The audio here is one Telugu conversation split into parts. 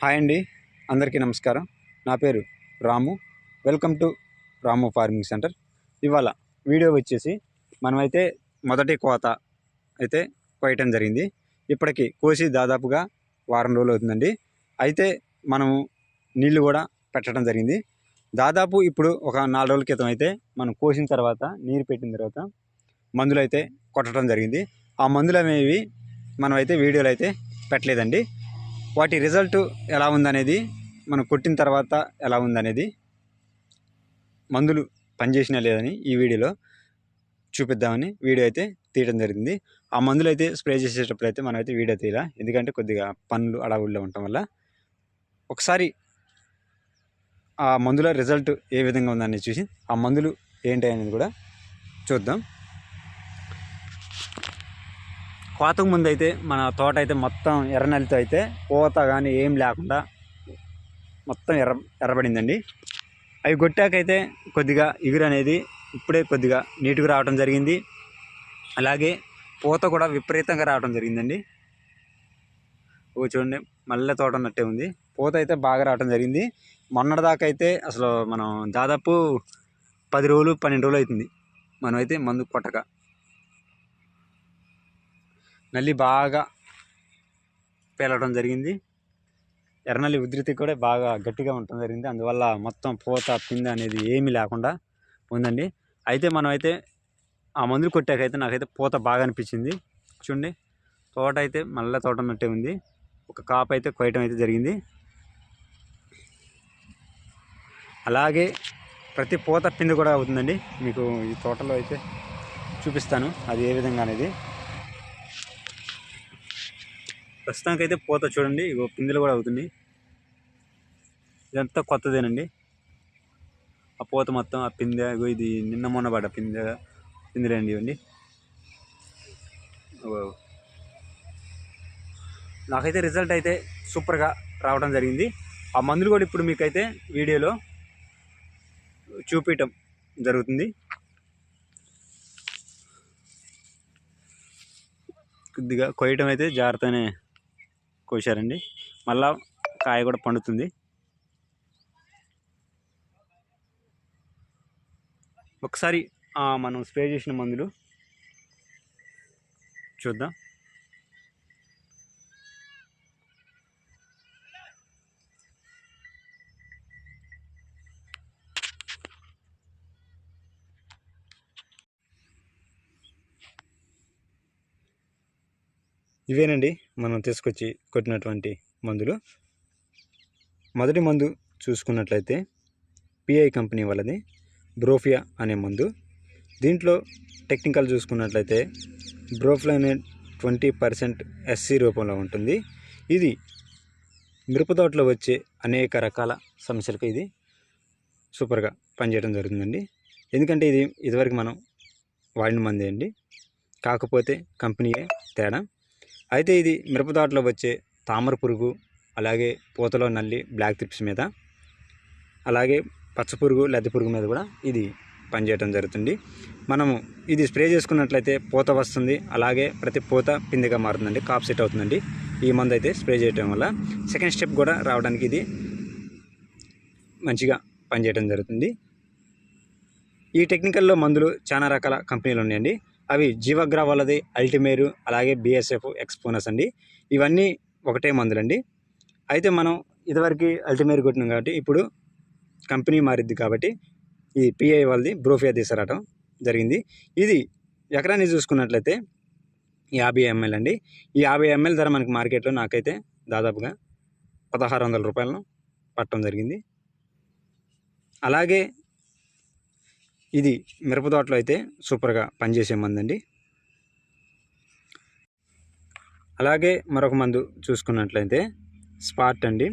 హాయ్ అండి, అందరికీ నమస్కారం. నా పేరు Ramu. Welcome to Ramu farming centre. ఇవాళ వీడియో వచ్చేసి మనమైతే మొదటి కోత అయితే కోయటం జరిగింది. ఇప్పటికి కోసి దాదాపుగా వారం రోజులు అవుతుందండి. అయితే మనము నీళ్లు కూడా పెట్టడం జరిగింది. దాదాపు ఇప్పుడు ఒక 4 రోజుల క్రితం అయితే మనం కోసిన తర్వాత నీరు పెట్టిన తర్వాత మందులు అయితే కొట్టడం జరిగింది. ఆ మందులు అనేవి మనమైతే వీడియోలు అయితే పెట్టలేదండి. వాటి రిజల్ట్ ఎలా ఉందనేది, మనం కొట్టిన తర్వాత ఎలా ఉందనేది, మందులు పనిచేసినా లేదని ఈ వీడియోలో చూపిద్దామని వీడియో అయితే తీయడం జరిగింది. ఆ మందులు అయితే స్ప్రే చేసేటప్పుడు అయితే మనం అయితే వీడియో తీయాలి, ఎందుకంటే కొద్దిగా పనులు అడవుల్లో ఉండటం వల్ల. ఒకసారి ఆ మందుల రిజల్ట్ ఏ విధంగా ఉందని చూసి ఆ మందులు ఏంటి అనేది కూడా చూద్దాం. కోతకు ముందు అయితే మన తోట అయితే మొత్తం ఎర్రనెలతో అయితే పూత కానీ ఏం లేకుండా మొత్తం ఎర్రబడిందండి. అవి కొట్టాకైతే కొద్దిగా ఇగురు అనేది ఇప్పుడే కొద్దిగా నీటుగా రావడం జరిగింది. అలాగే పూత కూడా విపరీతంగా రావడం జరిగిందండి. చూడండి, మల్లె తోట ఉన్నట్టే ఉంది. పూత అయితే బాగా రావడం జరిగింది. మొన్నటిదాకా అయితే అసలు మనం దాదాపు 10 రోజులు 12 రోజులు అవుతుంది మనమైతే మందు కొట్టక. నల్లి బాగా పేలడం జరిగింది. ఎర్రనల్లి ఉధృతి కూడా బాగా గట్టిగా ఉండటం జరిగింది. అందువల్ల మొత్తం పూత పిండి అనేది ఏమీ లేకుండా ఉందండి. అయితే మనమైతే ఆ మందులు కొట్టాకైతే నాకైతే పూత బాగా అనిపించింది. చూడండి, తోట అయితే మల్లె తోట ఉన్నట్టే ఉంది. ఒక కాపు అయితే కోయటం అయితే జరిగింది. అలాగే ప్రతి పూత పిండి కూడా అవుతుందండి. మీకు ఈ తోటలో అయితే చూపిస్తాను అది ఏ విధంగా అనేది. ప్రస్తుతానికైతే పూత చూడండి, ఇగో పిందెలు కూడా అవుతుంది. ఇదంతా కొత్తదేనండి. ఆ పూత మొత్తం ఆ పిందె, ఇది నిన్న మొన్న పడ్డ పిందెలేండి ఇవ్వండి. నాకైతే రిజల్ట్ అయితే సూపర్గా రావడం జరిగింది. ఆ మందులు కూడా ఇప్పుడు మీకైతే వీడియోలో చూపించటం జరుగుతుంది. కొద్దిగా కోయటం అయితే జాగ్రత్తగానే కోసారండి. మళ్ళా కాయ కూడా పండుతుంది. ఒకసారి మనం స్ప్రే చేసిన మందులు చూద్దాం. ఇవేనండి మనం తీసుకొచ్చి కొట్టినటువంటి మందులు. మొదటి మందు చూసుకున్నట్లయితే పిఐ కంపెనీ వాళ్ళది బ్రోఫియా అనే మందు. దీంట్లో టెక్నికల్ చూసుకున్నట్లయితే బ్రోఫ్లైనేట్ 20% ఎస్సి రూపంలో ఉంటుంది. ఇది మిరపతోటలో వచ్చే అనేక రకాల సమస్యలకు ఇది సూపర్గా పనిచేయడం జరుగుతుందండి. ఎందుకంటే ఇది ఇదివరకు మనం వాడిన మందే అండి, కాకపోతే కంపెనీయే తేడా. అయితే ఇది మిరపతోటలో వచ్చే తామర పురుగు, అలాగే పూతలో నల్లి, బ్లాక్ టిప్స్ మీద, అలాగే పచ్చ పురుగు, లద్దె పురుగు మీద కూడా ఇది పనిచేయడం జరుగుతుంది. మనము ఇది స్ప్రే చేసుకున్నట్లయితే పూత వస్తుంది, అలాగే ప్రతి పూత పిందెగా మారుతుందండి, కాప్ సెట్ అవుతుందండి ఈ మందు అయితే స్ప్రే చేయడం వల్ల. సెకండ్ స్టెప్ కూడా రావడానికి ఇది మంచిగా పనిచేయడం జరుగుతుంది. ఈ టెక్నికల్లో మందులు చాలా రకాల కంపెనీలు ఉన్నాయండి. అవి జీవగ్రా వాళ్ళది అల్టిమేరు, అలాగే బిఎస్ఎఫ్, ఎక్స్పోనస్ అండి. ఇవన్నీ ఒకటే మందులండి. అయితే మనం ఇదివరకు అల్టిమేరు కొట్టినాం కాబట్టి ఇప్పుడు కంపెనీ మారిద్ది కాబట్టి ఈ పిఐ వాళ్ళది బ్రోఫియా తీసుకురావడం జరిగింది. ఇది ఎకరాన్ని చూసుకున్నట్లయితే 50 ml అండి. ఈ 50 ml ధర మనకి మార్కెట్లో నాకైతే దాదాపుగా 1600 రూపాయలను పట్టడం జరిగింది. అలాగే ఇది మిరపతోటలో అయితే సూపర్గా పనిచేసే మందు అండి. అలాగే మరొక మందు చూసుకున్నట్లయితే స్పాట్ అండి.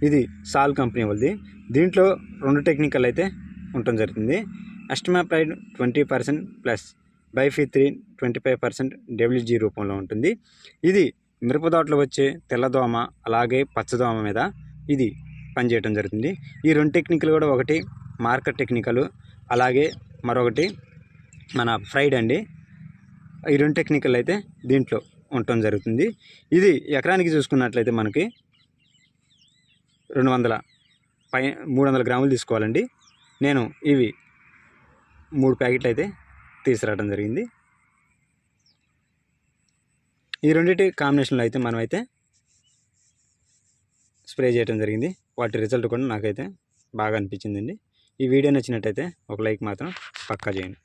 ఇది సాల్ కంపెనీ వాళ్ళది. దీంట్లో 2 టెక్నికల్ అయితే ఉండటం జరుగుతుంది. అస్టమాప్రైడ్ 20% ప్లస్ బైఫిత్రిన్ 25% WG రూపంలో ఉంటుంది. ఇది మిరపతోటలో వచ్చే తెల్లదోమ, అలాగే పచ్చదోమ మీద ఇది పనిచేయడం జరుగుతుంది. ఈ 2 టెక్నికల్ కూడా, ఒకటి మార్కెట్ టెక్నికల్, అలాగే మరొకటి మన ఫ్రైడ్ అండి. ఈ 2 టెక్నికల్ అయితే దీంట్లో ఉండటం జరుగుతుంది. ఇది ఎకరానికి చూసుకున్నట్లయితే మనకి 200 300 గ్రాములు తీసుకోవాలండి. నేను ఇవి 3 ప్యాకెట్లు అయితే తీసుకురావడం జరిగింది. ఈ రెండింటి కాంబినేషన్లో అయితే మనమైతే స్ప్రే చేయడం జరిగింది. వాటి రిజల్ట్ కూడా నాకైతే బాగా అనిపించిందండి. ఈ వీడియో నచ్చినట్టయితే ఒక లైక్ మాత్రం పక్కా చేయండి.